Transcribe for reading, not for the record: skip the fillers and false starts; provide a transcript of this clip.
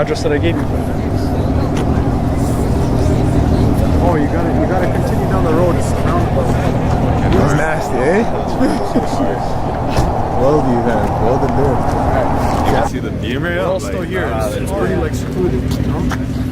address that I gave you. Oh, you gotta continue down the road. It's the roundabout. It's nasty, eh? Well done, man. Well done, dude. You can see the mirror. We're all still here. It's pretty like secluded, you know?